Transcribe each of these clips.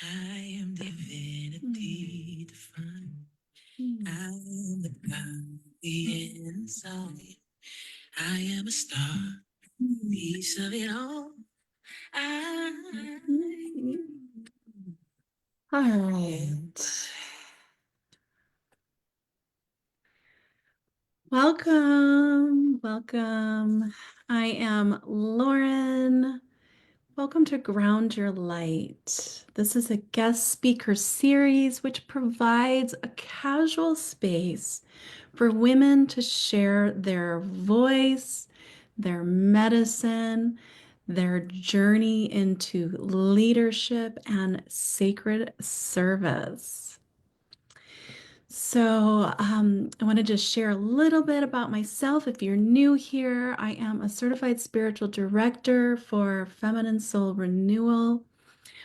I am divinity defined. I am the God, the inside. I am a star, piece of it all. I All right. Welcome. Welcome. I am Lauren. Welcome to Ground Your Light. This is a guest speaker series which provides a casual space for women to share their voice, their medicine, their journey into leadership and sacred service. I want to just share a little bit about myself. If you're new here, I am a certified spiritual director for Feminine Soul Renewal.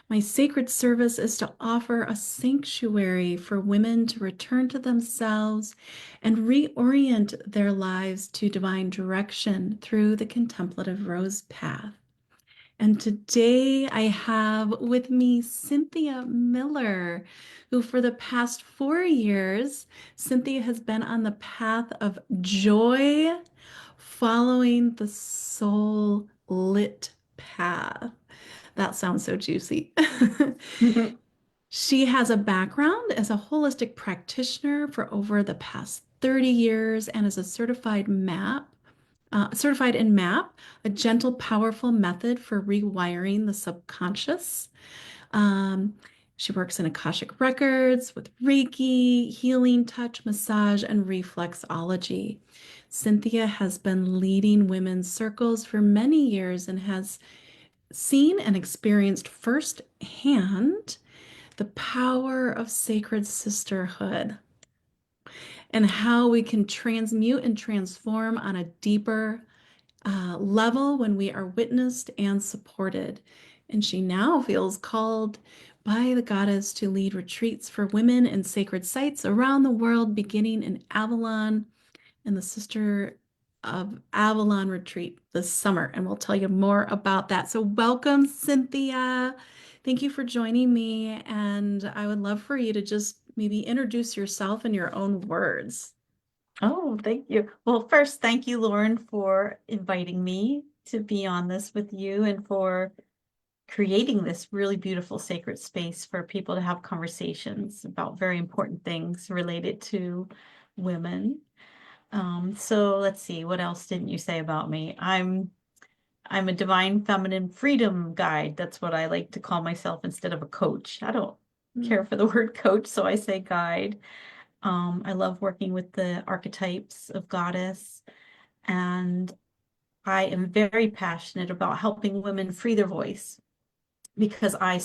My sacred service is to offer a sanctuary for women to return to themselves and reorient their lives to divine direction through the Contemplative Rose Path. And today I have with me Cynthia Miller, who for the past 4 years, Cynthia has been on the path of joy, following the soul lit path. That sounds so juicy. She has a background as a holistic practitioner for over the past 30 years and is a certified in MAP, a gentle, powerful method for rewiring the subconscious. Um, she works in Akashic Records with Reiki, healing touch, massage, and reflexology. Cynthia has been leading women's circles for many years and has seen and experienced firsthand the power of sacred sisterhood and how we can transmute and transform on a deeper level when we are witnessed and supported. And she now feels called by the goddess to lead retreats for women in sacred sites around the world, beginning in Avalon and the Sister of Avalon retreat this summer. And we'll tell you more about that. So, welcome, Cynthia. Thank you for joining me. And I would love for you to just maybe introduce yourself in your own words. Oh, thank you. Well, first, thank you, Lauren, for inviting me to be on this with you and for creating this really beautiful sacred space for people to have conversations about very important things related to women. So let's see, what else didn't you say about me? I'm a divine feminine freedom guide. That's what I like to call myself instead of a coach. I don't care for the word coach, so I say guide. I love working with the archetypes of goddess, and I am very passionate about helping women free their voice because I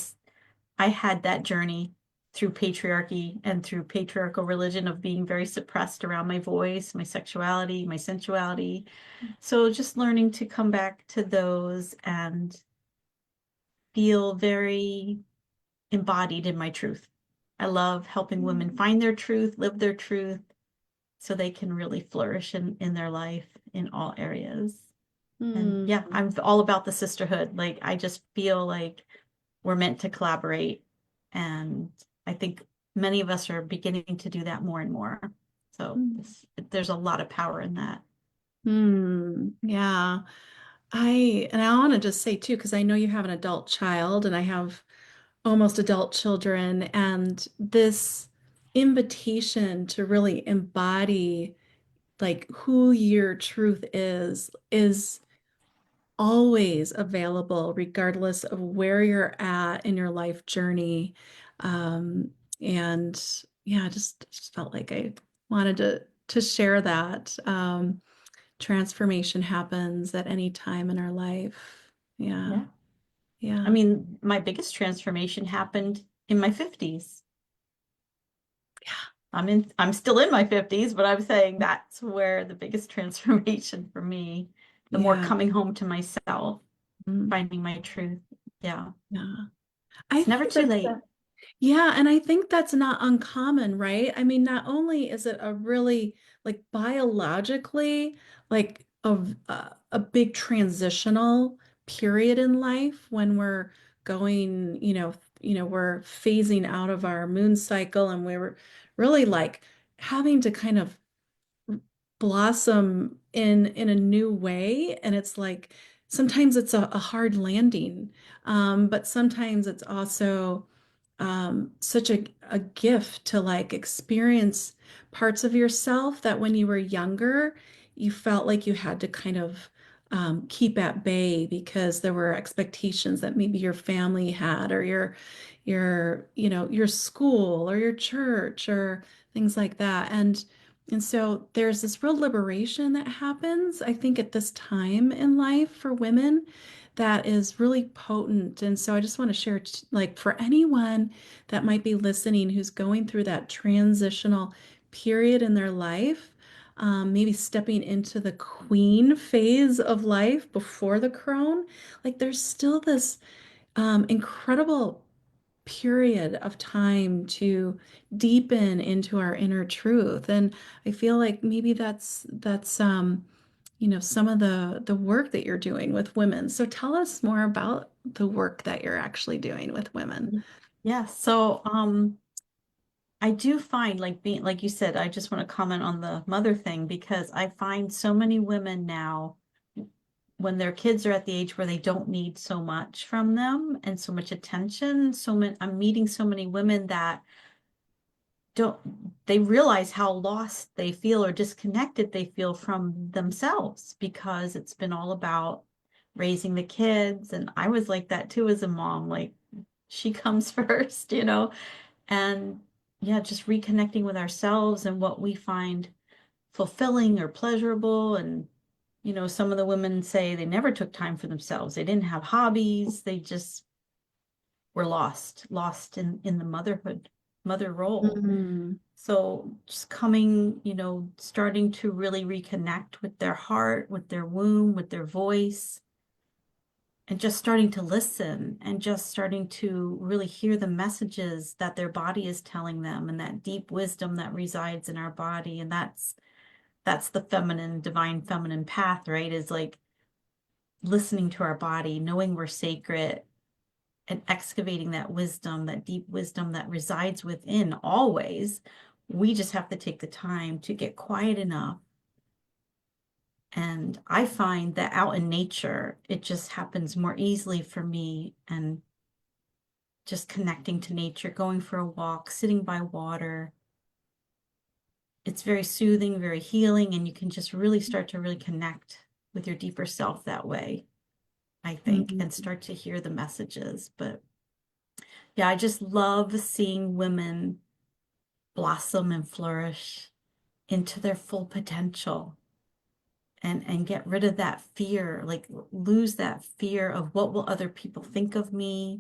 had that journey through patriarchy and through patriarchal religion of being very suppressed around my voice, my sexuality, my sensuality. So just learning to come back to those and feel very embodied in my truth. I love helping women find their truth, live their truth, so they can really flourish in their life in all areas. And yeah, I'm all about the sisterhood. Like, I just feel like we're meant to collaborate. And I think many of us are beginning to do that more and more. So there's a lot of power in that. Yeah. I want to just say too, because I know you have an adult child and I have almost adult children, and this invitation to really embody like who your truth is always available, regardless of where you're at in your life journey. Um, and yeah, just felt like I wanted to share that. Transformation happens at any time in our life. Yeah. Yeah. I Yeah. mean, my biggest transformation happened in my 50s. I'm still in my 50s, but I'm saying that's where the biggest transformation for me, the more Yeah. coming home to myself, Mm, finding my truth. Yeah. yeah. I It's never think too that's late. yeah, and I think that's not uncommon, right? I mean, not only is it a really like biologically like a big transitional period in life when we're going, we're phasing out of our moon cycle, and we were really like having to kind of blossom in a new way. And it's like sometimes it's a hard landing, but sometimes it's also such a gift to like experience parts of yourself that when you were younger, you felt like you had to kind of keep at bay because there were expectations that maybe your family had, or your school or your church or things like that. And so there's this real liberation that happens, I think, at this time in life for women that is really potent. And so I just want to share, like, for anyone that might be listening who's going through that transitional period in their life, maybe stepping into the queen phase of life before the crone, like, there's still this incredible period of time to deepen into our inner truth. And I feel like maybe that's some of the work that you're doing with women. So tell us more about the work that you're actually doing with women. Yeah. So, I do find like being, like you said, I just want to comment on the mother thing because I find so many women now when their kids are at the age where they don't need so much from them and so much attention. I'm meeting so many women that don't, they realize how lost they feel or disconnected they feel from themselves because it's been all about raising the kids. And I was like that too as a mom, like she comes first, and yeah, just reconnecting with ourselves and what we find fulfilling or pleasurable. And some of the women say they never took time for themselves. They didn't have hobbies. They just were lost in the mother role. Mm, So just coming, starting to really reconnect with their heart, with their womb, with their voice, and just starting to listen and just starting to really hear the messages that their body is telling them and that deep wisdom that resides in our body. And that's the feminine, divine feminine path, right? Is like listening to our body, knowing we're sacred, and excavating that wisdom, that deep wisdom that resides within always. We just have to take the time to get quiet enough. And I find that out in nature, it just happens more easily for me. And just connecting to nature, going for a walk, sitting by water. It's very soothing, very healing, and you can just really start to really connect with your deeper self that way, I think, mm, and start to hear the messages. But yeah, I just love seeing women blossom and flourish into their full potential and get rid of that fear, like lose that fear of what will other people think of me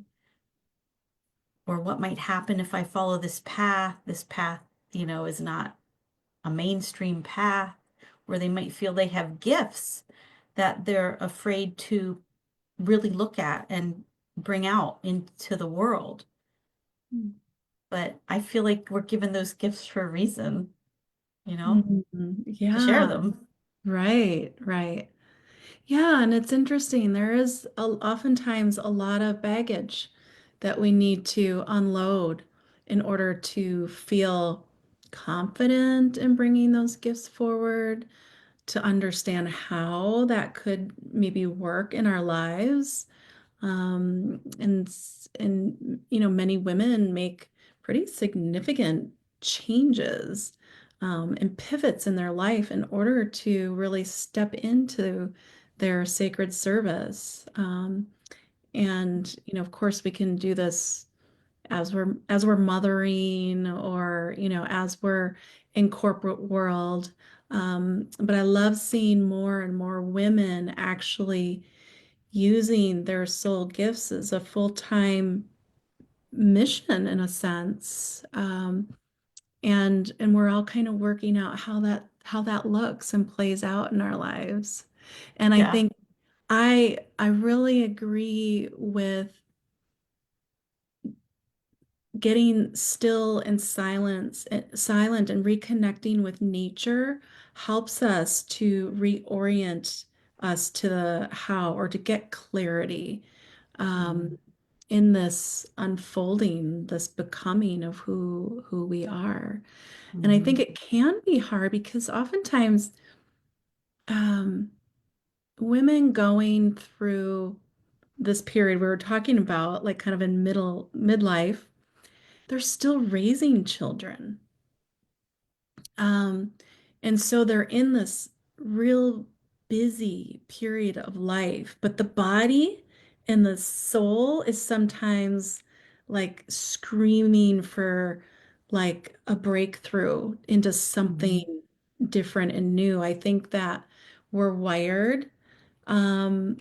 or what might happen if I follow this path. This path, is not a mainstream path, where they might feel they have gifts that they're afraid to really look at and bring out into the world. mm, But I feel like we're given those gifts for a reason, to share yeah, them. right, right. Yeah, and it's interesting. There is oftentimes a lot of baggage that we need to unload in order to feel confident in bringing those gifts forward, to understand how that could maybe work in our lives. And many women make pretty significant changes and pivots in their life in order to really step into their sacred service. And of course, we can do this as we're mothering, or as we're in corporate world. But I love seeing more and more women actually using their soul gifts as a full-time mission in a sense. And we're all kind of working out how that looks and plays out in our lives. And I Yeah, think I really agree with getting still and silent and reconnecting with nature helps us to reorient us to the how, or to get clarity. mm, Um, in this unfolding, this becoming of who we are. And I think Mhm. it can be hard because oftentimes um, women going through this period we were talking about, like kind of in midlife, they're still raising children. Um, and so they're in this real busy period of life, but the body and the soul is sometimes like screaming for like a breakthrough into Mhm. something different and new. I think that we're wired um,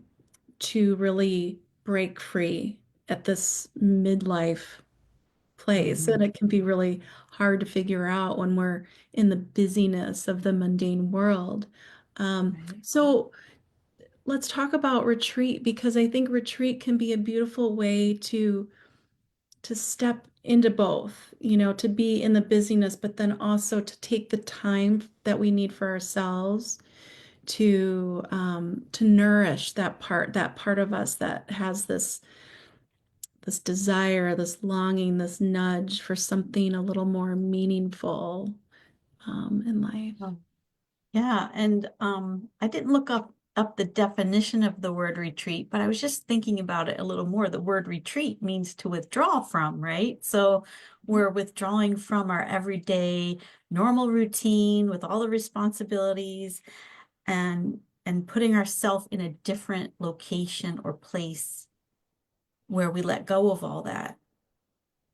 to really break free at this midlife place. And Mhm. it can be really hard to figure out when we're in the busyness of the mundane world. Right. So let's talk about retreat because I think retreat can be a beautiful way to step into both, to be in the busyness, but then also to take the time that we need for ourselves to nourish that part of us that has this desire, this longing, this nudge for something a little more meaningful in life. Oh, yeah, and I didn't look up the definition of the word retreat, but I was just thinking about it a little more. The word retreat means to withdraw from, right? So we're withdrawing from our everyday normal routine with all the responsibilities and putting ourselves in a different location or place where we let go of all that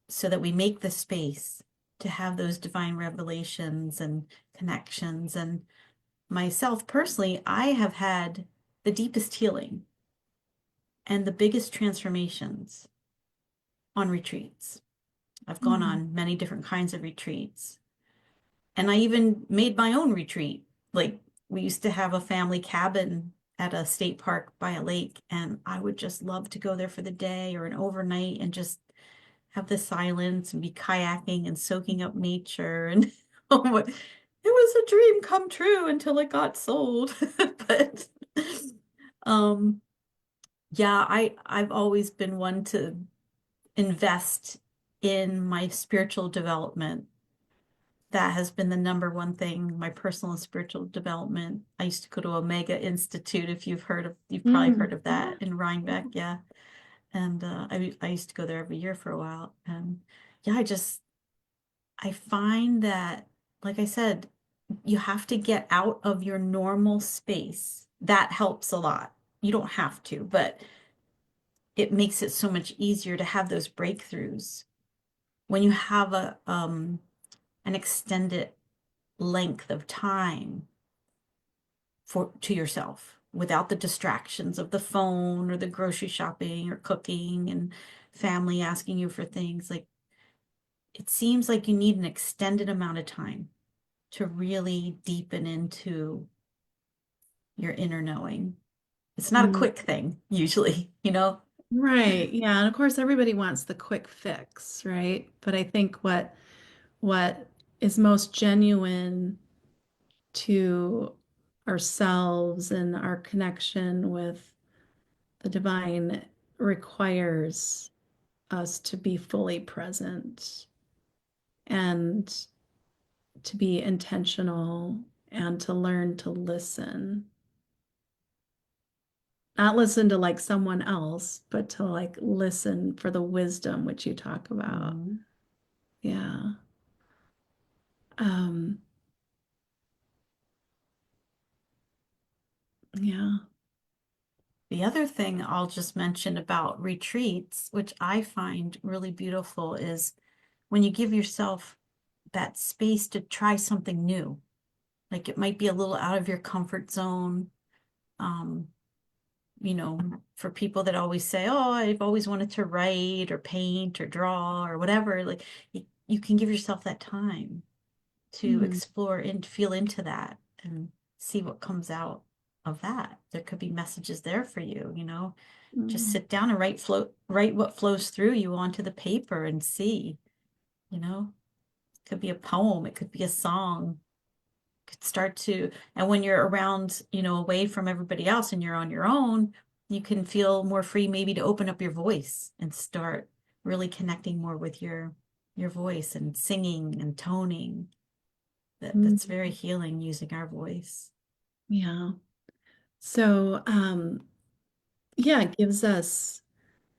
so that we make the space to have those divine revelations and connections. And myself personally, I have had the deepest healing and the biggest transformations on retreats. I've gone Mm. on many different kinds of retreats. And I even made my own retreat. Like we used to have a family cabin at a state park by a lake, and I would just love to go there for the day or an overnight and just have the silence and be kayaking and soaking up nature. And oh my, it was a dream come true until it got sold. But um yeah, I've always been one to invest in my spiritual development. That has been the number one thing, my personal and spiritual development. I used to go to Omega Institute, if you've probably heard Mm. of Yeah. that in Rhinebeck, yeah. And I used to go there every year for a while. And yeah, I find that, like I said, you have to get out of your normal space. That helps a lot. You don't have to, but it makes it so much easier to have those breakthroughs when you have a an extended length of time for to yourself without the distractions of the phone or the grocery shopping or cooking and family asking you for things. Like it seems like you need an extended amount of time to really deepen into your inner knowing. It's not a Mm. quick thing usually, you know? Right. Yeah. And of course, everybody wants the quick fix, right? But I think what is most genuine to ourselves and our connection with the divine requires us to be fully present and to be intentional and to learn to listen. Not listen to like someone else, but to like listen for the wisdom which you talk about. Mhm. Yeah. Um, yeah. The other thing I'll just mention about retreats, which I find really beautiful, is when you give yourself that space to try something new. Like it might be a little out of your comfort zone. Um, for people that always say, "Oh, I've always wanted to write or paint or draw or whatever," like you can give yourself that time to Mm, explore and feel into that and see what comes out of that. There could be messages there for you, just mm, sit down and write what flows through you onto the paper and see, you know. It could be a poem, it could be a song, could start to, and when you're around, away from everybody else and you're on your own, you can feel more free maybe to open up your voice and start really connecting more with your voice and singing and toning. That's very healing, using our voice. Yeah. So, yeah, it gives us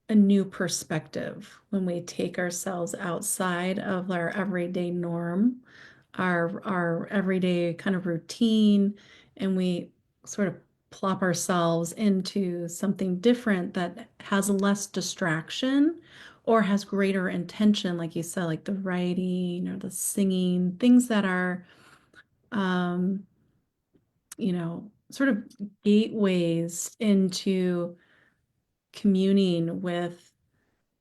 a new perspective when we take ourselves outside of our everyday norm, our everyday kind of routine, and we sort of plop ourselves into something different that has less distraction or has greater intention, like you said, like the writing or the singing, things that are um, sort of gateways into communing with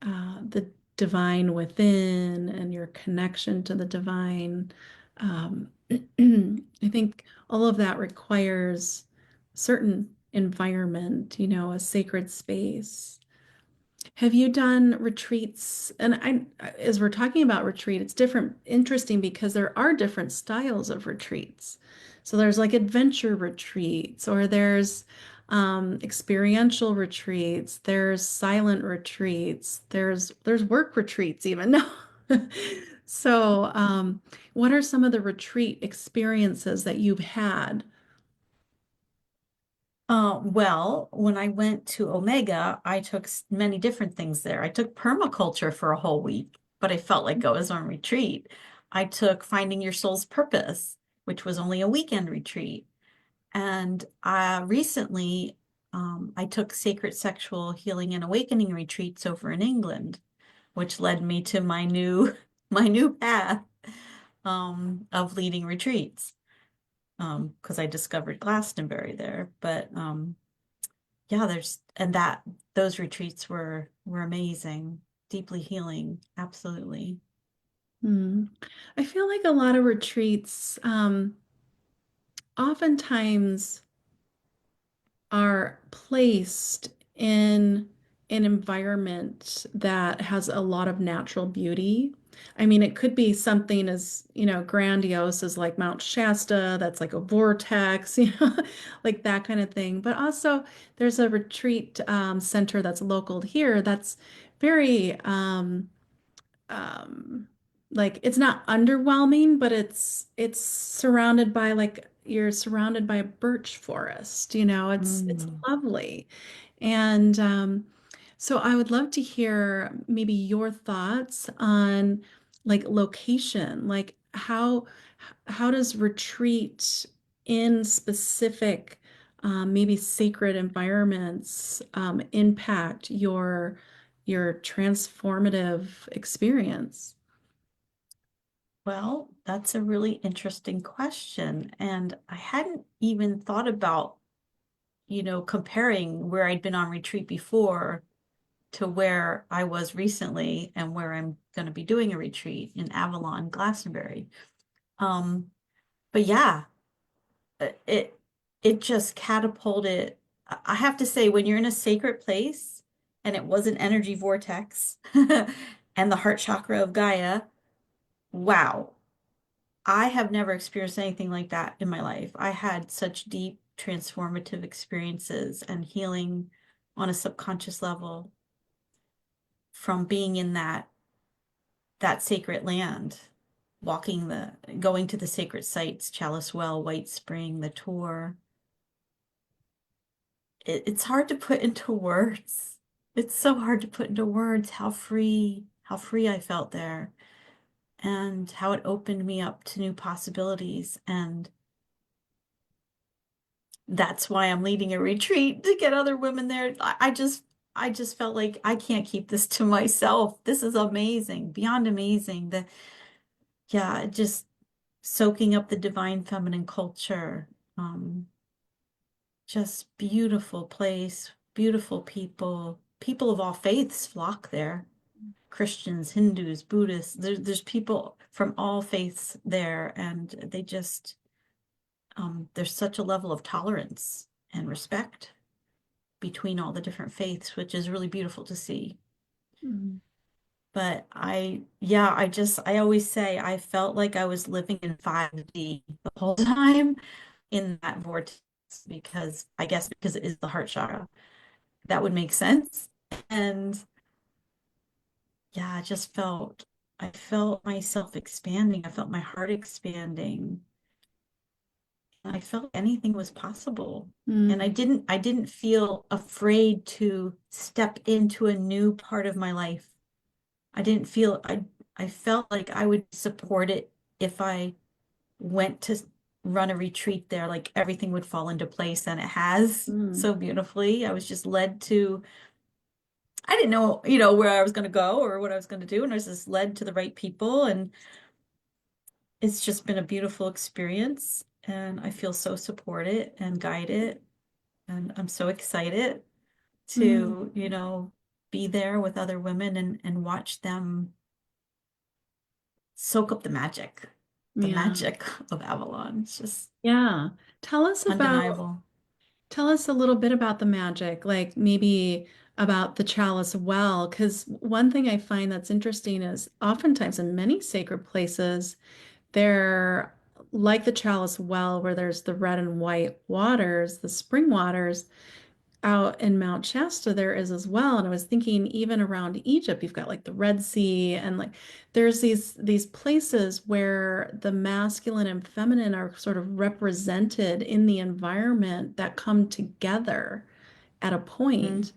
the divine within and your connection to the divine. I think all of that requires certain environment, a sacred space. Have you done retreats? And as we're talking about retreat, it's interesting because there are different styles of retreats. So there's like adventure retreats, or there's experiential retreats, there's silent retreats, there's work retreats even. So, what are some of the retreat experiences that you've had? Well, when I went to Omega, I took many different things there. I took permaculture for a whole week, but I felt like I was on retreat. I took Finding Your Soul's Purpose, which was only a weekend retreat. And recently, I took Sacred Sexual Healing and Awakening retreats over in England, which led me to my new my new path of leading retreats. Because I discovered Glastonbury there. But yeah, those retreats were amazing, deeply healing, absolutely. Hmm. I feel like a lot of retreats, oftentimes are placed in an environment that has a lot of natural beauty. I mean, it could be something as, grandiose as like Mount Shasta, that's like a vortex, like that kind of thing. But also, there's a retreat center that's local here that's very um like it's not underwhelming, but it's surrounded by like you're surrounded by a birch forest, it's Mm. lovely. And so I would love to hear maybe your thoughts on like location, like how does retreat in specific maybe sacred environments impact your transformative experience? Well, that's a really interesting question. And I hadn't even thought about, comparing where I'd been on retreat before to where I was recently and where I'm going to be doing a retreat in Avalon, Glastonbury. Um, but yeah, it it just catapulted. I have to say, when you're in a sacred place and it was an energy vortex and the heart chakra of Gaia, wow, I have never experienced anything like that in my life. I had such deep transformative experiences and healing on a subconscious level from being in that sacred land, going to the sacred sites, Chalice Well, White Spring, the tour. It's hard to put into words. It's so hard to put into words how free I felt there and how it opened me up to new possibilities. And that's why I'm leading a retreat to get other women there. I just felt like I can't keep this to myself. This is amazing, beyond amazing. Yeah, just soaking up the divine feminine culture. Um, just beautiful place, beautiful people. People of all faiths flock there. Christians, Hindus, Buddhists. There's people from all faiths there, and there's such a level of tolerance and respect between all the different faiths, which is really beautiful to see. Mm. But yeah, I always say I felt like I was living in 5D the whole time in that vortex because I guess because it is the heart chakra. that would make sense. And yeah, I felt myself expanding. I felt my heart expanding. I felt anything was possible. And Mm. I didn't feel afraid to step into a new part of my life. I didn't feel, I felt like I would support it if I went to run a retreat there, like everything would fall into place, and it has Mm. so beautifully. I was just led to, I didn't know, where I was going to go or what I was going to do. And I was just led to the right people. And it's just been a beautiful experience. And I feel so supported and guided. And I'm so excited Mm. to, be there with other women and watch them soak up the Yeah. magic of Avalon. It's just Yeah. Tell us about undeniable. Tell us a little bit about the magic, like maybe about the chalice well, because one thing I find that's interesting is oftentimes in many sacred places, they're like the chalice well, where there's the red and white waters, the spring waters. Out in Mount Shasta there is as well. And I was thinking even around Egypt, you've got like the Red Sea and like there's these places where the masculine and feminine are sort of represented in the environment that come together at a point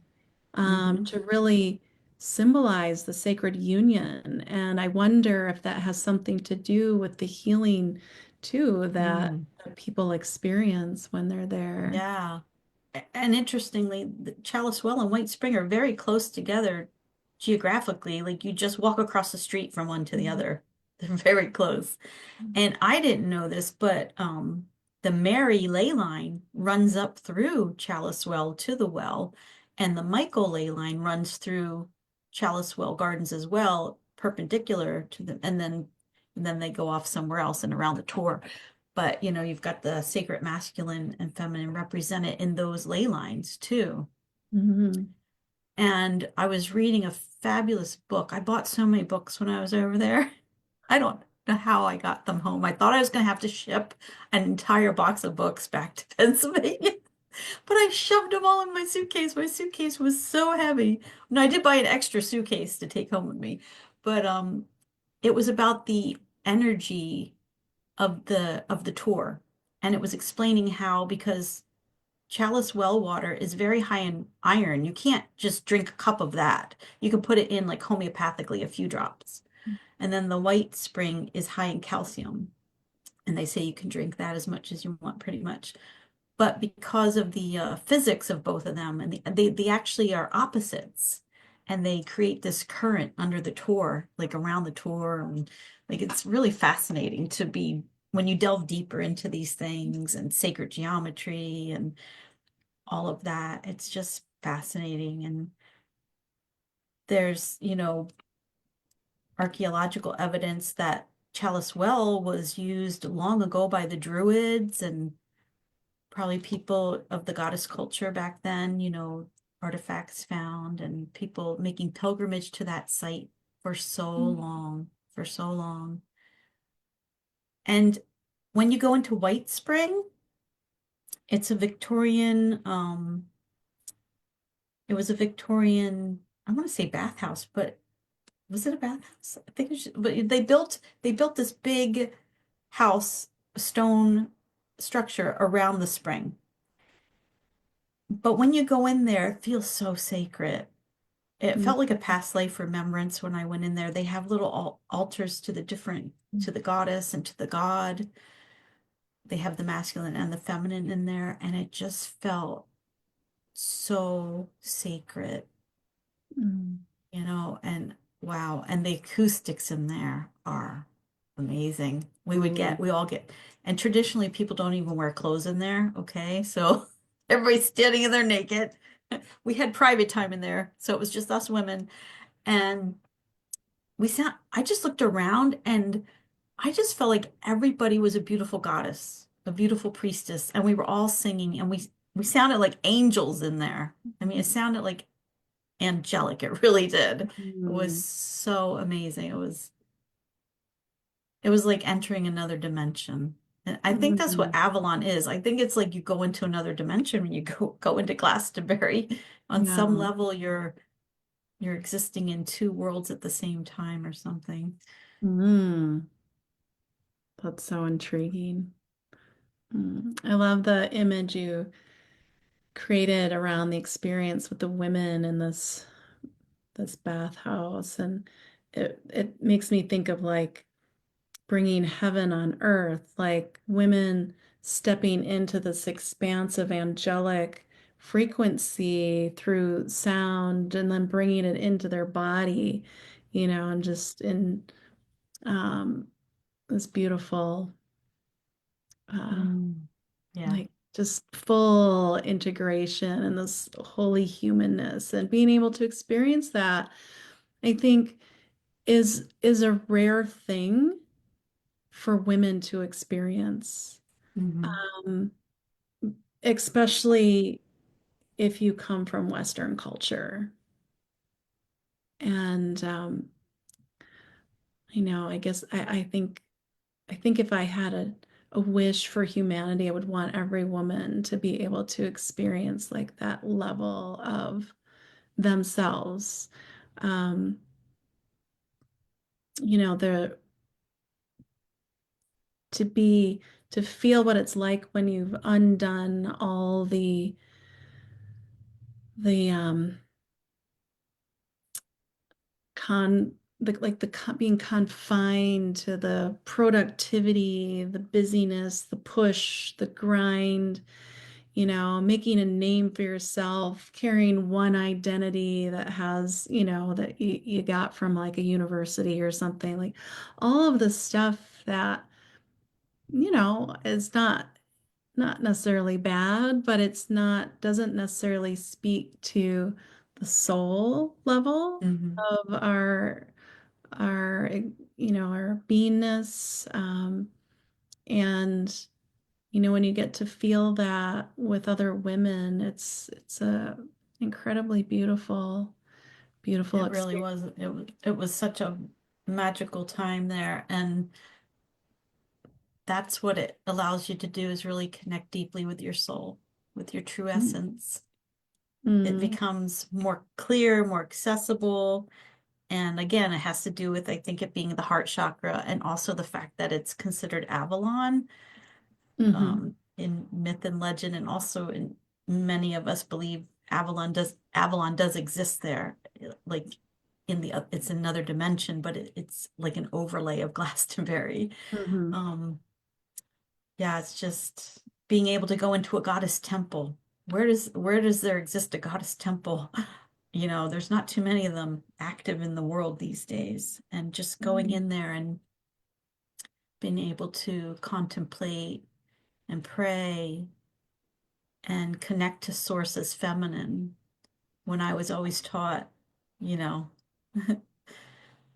Mm-hmm. to really symbolize the sacred union. And I wonder if that has something to do with the healing too Mm. that people experience when they're there. Yeah. And interestingly, the Chalice Well and White Spring are very close together geographically. Like you just walk across the street from one to the Mhm. other. They're very close. And I didn't know this, but the Mary ley line runs up through Chalice Well to the well, and the Michael ley line runs through Chalice Well Gardens as well, perpendicular to them, and then they go off somewhere else and around the tour. But you've got the sacred masculine and feminine represented in those ley lines too. Mhm. And I was reading a fabulous book. I bought so many books when I was over there. I don't know how I got them home. I thought I was going to have to ship an entire box of books back to Pennsylvania, but I shoved them all in my suitcase. My suitcase was so heavy. No, I did buy an extra suitcase to take home with me, but it was about the energy of the tour, and it was explaining how because Chalice well water is very high in iron. You can't just drink a cup of that. You can put it in like homeopathically a few drops. And then the white spring is high in calcium. And they say you can drink that as much as you want, pretty much. But because of the physics of both of them, and they actually are opposites, and they create this current under the tour, like around the tour, and like it's really fascinating to be when you delve deeper into these things and sacred geometry and all of that. It's just fascinating. And there's, archaeological evidence that Chalice Well was used long ago by the Druids and probably people of the goddess culture back then, artifacts found and people making pilgrimage to that site for so long, for so long. And when you go into White Spring, it's a Victorian, it was a Victorian, I want to say bathhouse, but was it a bathhouse? I think but they built this big house, stone structure around the spring. But when you go in there, it feels so sacred. It Mm. felt like a past life remembrance when I went in there. They have little altars to the goddess and to the god. They have the masculine and the feminine in there, and it just felt so sacred, Mm. and wow. And the acoustics in there are amazing. Mm. We all get, and traditionally people don't even wear clothes in there, okay? So everybody's standing in there naked. We had private time in there, so it was just us women. And I just looked around and I just felt like everybody was a beautiful goddess, a beautiful priestess, and we were all singing and we sounded like angels in there. I mean, it sounded like angelic. It really did. It was Mm. so amazing. It was like entering another dimension. And I think that's what Mm, Avalon is. I think it's like you go into another dimension when you go into Glastonbury. On some yeah. level, you're existing in two worlds at the same time or something. Mm, that's so intriguing. I love the image you created around the experience with the women in this bathhouse, and it makes me think of like bringing heaven on earth, like women stepping into this expansive angelic frequency through sound and then bringing it into their body, and just in um, this beautiful, uh, Mm. Yeah. like just full integration and this holy humanness and being able to experience that, I think is a rare thing for women to experience. Hmm. Um, Especially if you come from Western culture. And I guess I think if I had a wish for humanity, I would want every woman to be able to experience like that level of themselves. Um, the to be to feel what it's like when you've undone all the con being confined to the productivity, the busyness, the push, the grind, making a name for yourself, carrying one identity that has, that you got from like a university or something, like all of the stuff that, is not necessarily bad, but doesn't necessarily speak to the soul level Hmm. of our beingness. And when you get to feel that with other women, it's a incredibly beautiful It really experience. was. It was such a magical time there, and that's what it allows you to do is really connect deeply with your soul, with your true essence. It Mm, becomes more clear, more accessible. And again, it has to do with, I think, it being the heart chakra and also the fact that it's considered Avalon, hmm in myth and legend, and also in many of us believe Avalon does exist there, like it's another dimension, but it's like an overlay of Glastonbury. hmm Um, yeah, it's just being able to go into a goddess temple. Where does there exist a goddess temple? There's not too many of them active in the world these days. And just going in there and being able to contemplate and pray and connect to source as feminine, when I was always taught, you know,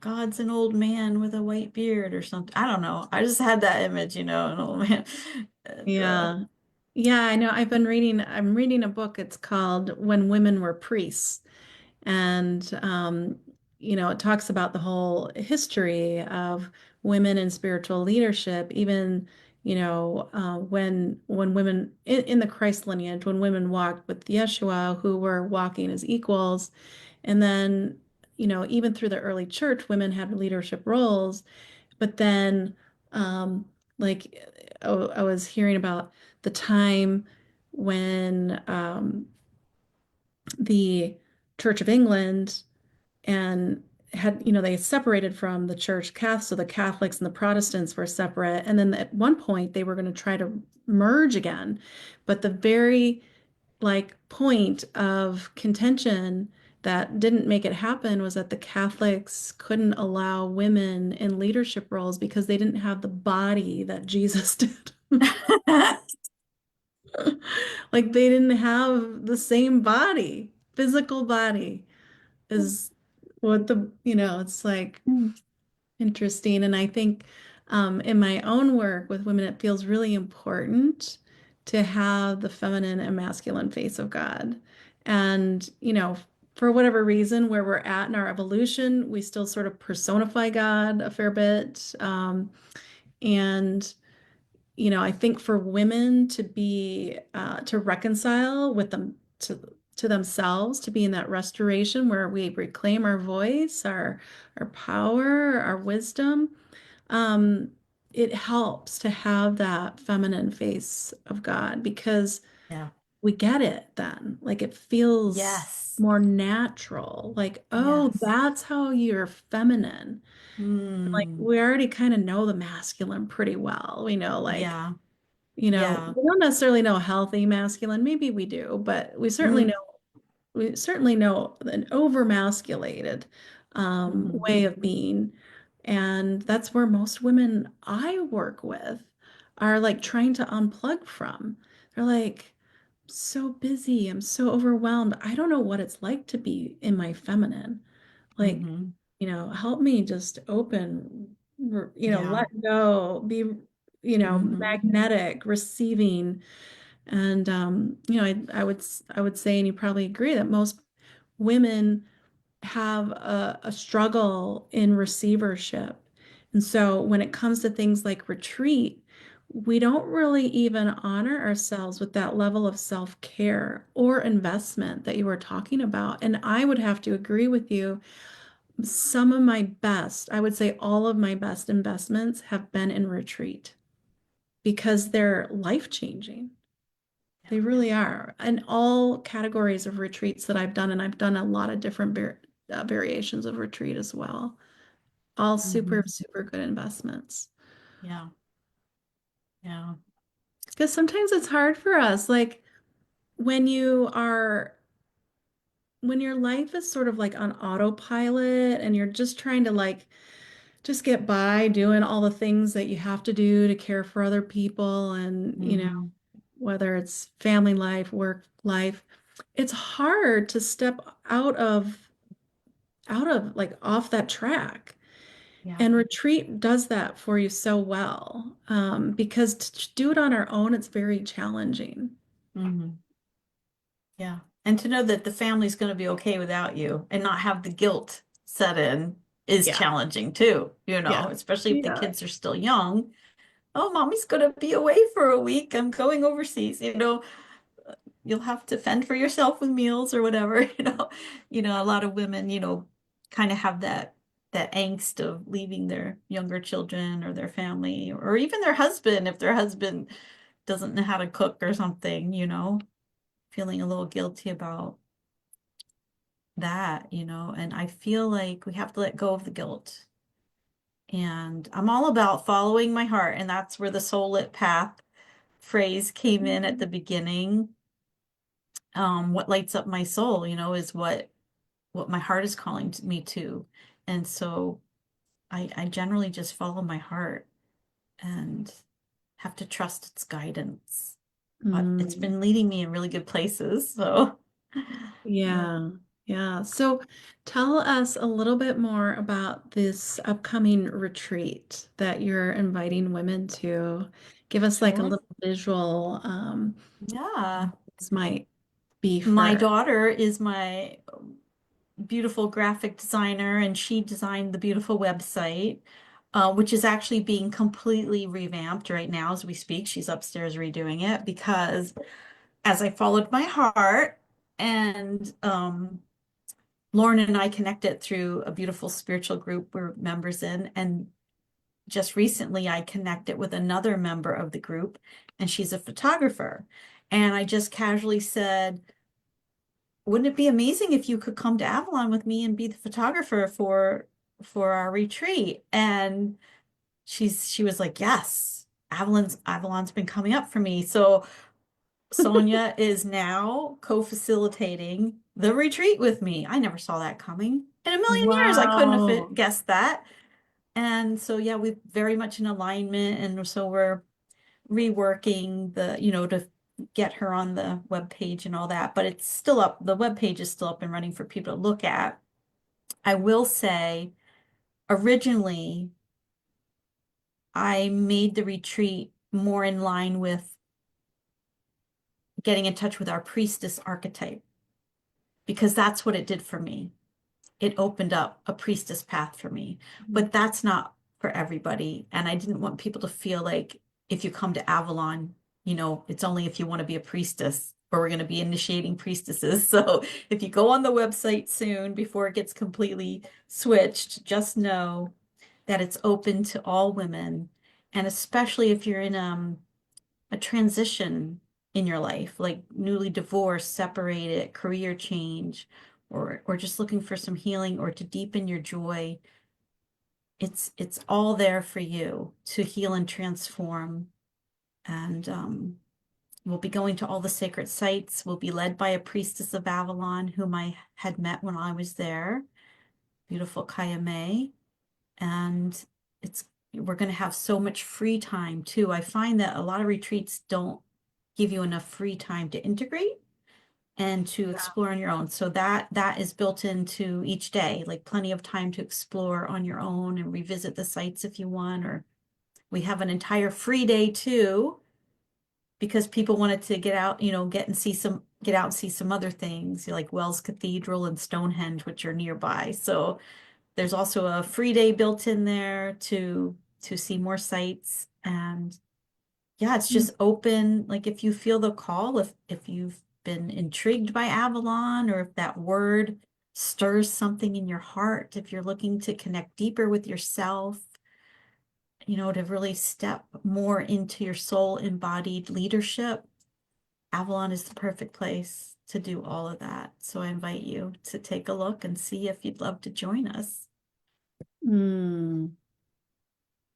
God's an old man with a white beard or something. I don't know. I just had that image, an old man. And Yeah. Yeah, I know. I'm reading a book. It's called When Women Were Priests. And, it talks about the whole history of women in spiritual leadership, even, when women in the Christ lineage, when women walked with Yeshua, who were walking as equals. And then, even through the early church, women had leadership roles. But then, um, like, I was hearing about the time when the Church of England and had, they separated from the church Catholic, so the Catholics and the Protestants were separate. And then at one point they were going to try to merge again. But the very like point of contention that didn't make it happen was that the Catholics couldn't allow women in leadership roles because they didn't have the body that Jesus did. Like they didn't have the same body, physical body is what it's like interesting. And I think in my own work with women, it feels really important to have the feminine and masculine face of God. And, for whatever reason, where we're at in our evolution, we still sort of personify God a fair bit. And, I think for women to be to reconcile with them to themselves, to be in that restoration where we reclaim our voice, our power, our wisdom, um, it helps to have that feminine face of God because Yeah. we get it then. Like it feels Yes. more natural. Like, oh, Yes. that's how you're feminine. Like Mm. we already kind of know the masculine pretty well. We know, like, Yeah. we Yeah. don't necessarily know healthy masculine. Maybe we do, but Mm. we certainly know an overmasculated Mhm. way of being. And that's where most women I work with are like trying to unplug from. They're like, so busy. I'm so overwhelmed. I don't know what it's like to be in my feminine. Like, Mhm. help me just open, Yeah. let go, be, Mhm. magnetic, receiving. And I would say, and you probably agree that most women have a struggle in receivership. And so when it comes to things like retreat, we don't really even honor ourselves with that level of self-care or investment that you were talking about. And I would have to agree with you. Some of my best, I would say all of my best investments have been in retreat because they're life-changing. Yeah. They really are. And all categories of retreats that I've done, and I've done a lot of different variations of retreat as well. All super, Mhm. super good investments. Yeah. Yeah. Because sometimes it's hard for us. Like when when your life is sort of like on autopilot and you're just trying to like just get by doing all the things that you have to do to care for other people and, Mhm. whether it's family life, work life, it's hard to step out of like off that track. Yeah. And retreat does that for you so well. Because to do it on our own, it's very challenging. Mhm. Yeah. And to know that the family's going to be okay without you and not have the guilt set in is Yeah. challenging too, Yeah. especially if the Yeah. kids are still young. Oh, mommy's going to be away for a week. I'm going overseas, you'll have to fend for yourself with meals or whatever, a lot of women, kind of have that angst of leaving their younger children or their family or even their husband if their husband doesn't know how to cook or something, feeling a little guilty about that, and I feel like we have to let go of the guilt. And I'm all about following my heart, and that's where the soul lit path phrase came in at the beginning. What lights up my soul, is what my heart is calling me to. And so I generally just follow my heart and have to trust its guidance. But it's Mm, been leading me in really good places. So yeah. yeah. Yeah. So tell us a little bit more about this upcoming retreat that you're inviting women to. Give us like a Sure. little visual, Yeah. this might be My for. daughter is my beautiful graphic designer, and she designed the beautiful website, which is actually being completely revamped right now as we speak. She's upstairs redoing it because as I followed my heart and Lauren and I connected through a beautiful spiritual group we're members in. And just recently, I connected with another member of the group, and she's a photographer. And I just casually said, wouldn't it be amazing if you could come to Avalon with me and be the photographer for our retreat? And she was like, yes, Avalon's been coming up for me. So Sonia is now co-facilitating the retreat with me. I never saw that coming. In a million years, I couldn't have Wow. guessed that. And so, yeah, we're very much in alignment. And so we're reworking to get her on the web page and all that. But it's still up. The web page is still up and running for people to look at. I will say, originally, I made the retreat more in line with getting in touch with our priestess archetype because that's what it did for me. It opened up a priestess path for me, but that's not for everybody. And I didn't want people to feel like if you come to Avalon, you know, it's only if you want to be a priestess, or we're going to be initiating priestesses. So if you go on the website soon before it gets completely switched, just know that it's open to all women. And especially if you're in a transition in your life, like newly divorced, separated, career change, or just looking for some healing or to deepen your joy, it's all there for you to heal and transform. And we'll be going to all the sacred sites. We'll be led by a priestess of Avalon whom I had met when I was there, beautiful Kaya May. And we're going to have so much free time too. I find that a lot of retreats don't give you enough free time to integrate and to explore on your own. So that is built into each day, like plenty of time to explore on your own and revisit the sites if you want. Or we have an entire free day too, because people wanted to get out, you know, get out and see some other things like Wells Cathedral and Stonehenge, which are nearby. So there's also a free day built in there to see more sites. And yeah, it's just open. Like if you feel the call, if you've been intrigued by Avalon, or if that word stirs something in your heart, if you're looking to connect deeper with yourself, you know, to really step more into your soul embodied leadership, Avalon is the perfect place to do all of that. So I invite you to take a look and see if you'd love to join us.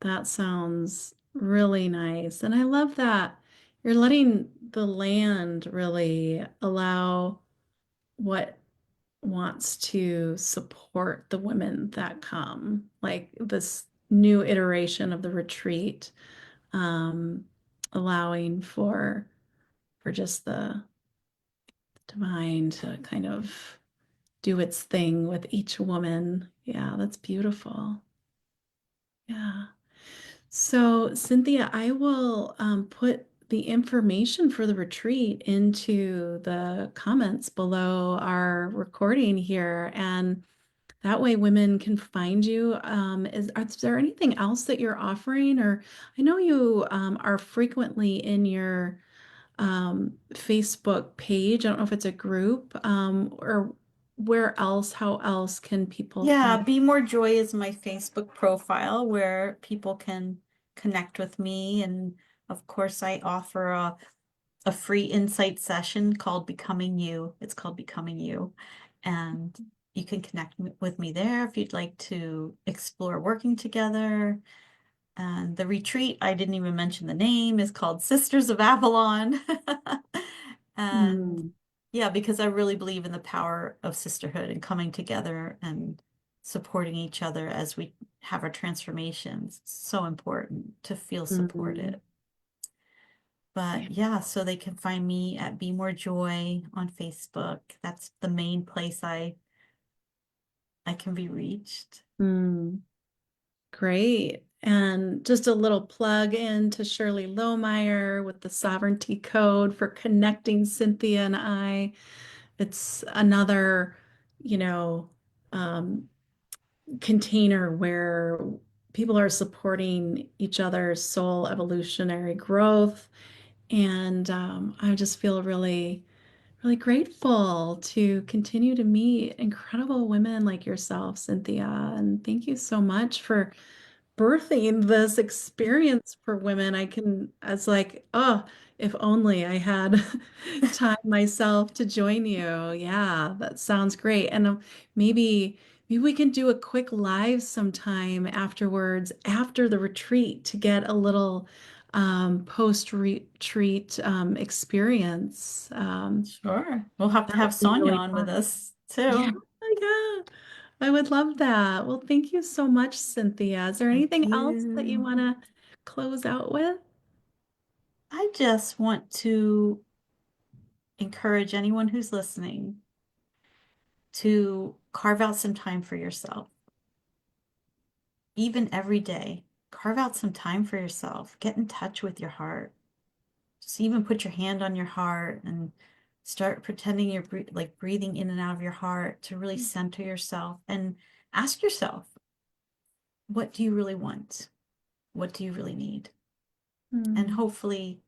That sounds really nice. And I love that you're letting the land really allow what wants to support the women that come, like this new iteration of the retreat, um, allowing for just the divine to kind of do its thing with each woman. Yeah, that's beautiful. Yeah. So, Cynthia, I will put the information for the retreat into the comments below our recording here, and that way women can find you. Is there anything else that you're offering? Or I know you are frequently in your Facebook page. I don't know if it's a group, or where else, how else can people Yeah, find? Be More Joy is my Facebook profile where people can connect with me. And of course, I offer a free insight session called Becoming You. It's called Becoming You. And you can connect with me there if you'd like to explore working together. And the retreat, I didn't even mention the name, is called Sisters of Avalon. And Mm, yeah, because I really believe in the power of sisterhood and coming together and supporting each other as we have our transformations. It's so important to feel mm, supported. But yeah, so they can find me at Be More Joy on Facebook. That's the main place I can be reached. mm. Great. And just a little plug in to Shirley Lohmeyer with the Sovereignty Code for connecting Cynthia and I. It's another, you know, um, container where people are supporting each other's soul evolutionary growth. And I just feel really, really grateful to continue to meet incredible women like yourself, Cynthia. And thank you so much for birthing this experience for women. It's like, oh, if only I had time myself to join you. Yeah, that sounds great. And maybe we can do a quick live sometime afterwards, after the retreat, to get a little post-retreat experience. Sure. We'll have to That would have be Sonia really on with fun. us Yeah, too. yeah. I would love that. Well, thank you so much, Cynthia. Is there Thank anything else that you you. want to close out with? I just want to encourage anyone who's listening to carve out some time for yourself, even every day. Carve out some time for yourself. Get in touch with your heart. Just even put your hand on your heart and start pretending you're like breathing in and out of your heart to really center yourself and ask yourself, what do you really want? What do you really need? and hopefully,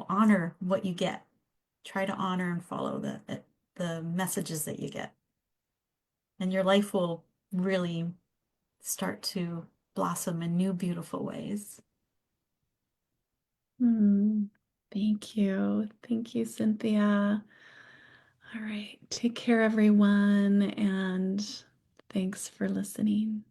honor what you get. Try to honor and follow the messages that you get. And your life will really start to blossom in new, beautiful ways. Thank you. Thank you, Cynthia. All right. Take care, everyone. And thanks for listening.